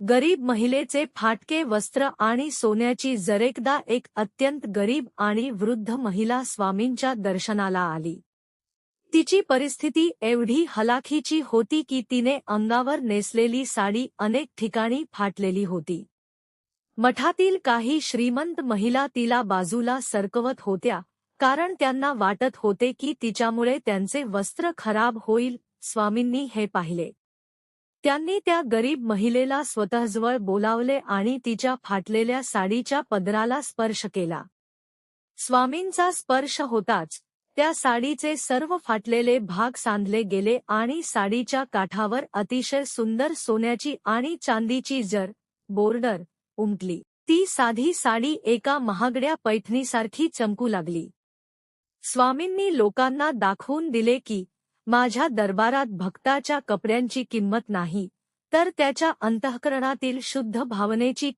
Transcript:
गरीब महिलेचे फाटके वस्त्र आणि सोन्याची जरेकदा एक अत्यंत गरीब आणि वृद्ध महिला स्वामींच्या दर्शनाला आली. तिची परिस्थिती एवढी हलाखीची होती की तिने अंगावर नेसलेली साडी अनेक ठिकाणी फाटलेली होती. मठातील काही श्रीमंत महिला तिला बाजूला सरकवत होत्या, कारण त्यांना वाटत होते की तिच्यामुळे त्यांचे वस्त्र खराब होईल. स्वामींनी हे पाहिले. त्यांनी त्या गरीब महिलेला स्वतःजवळ बोलावले आणि तिच्या फाटलेल्या साडीच्या पदराला स्पर्श केला. स्वामींचा स्पर्श होताच त्या साडीचे सर्व फाटलेले भाग सांधले गेले आणि साडीच्या काठावर अतिशय सुंदर सोन्याची आणि चांदीची बॉर्डर उमटली. ती साधी साडी एका महागड्या पैठणीसारखी चमकू लागली. स्वामींनी लोकांना दाखवून दिले की माझ्या दरबारात भक्ताच्या कपड्यांची किंमत नाही, तर त्याच्या अंतःकरणातील शुद्ध भावनेची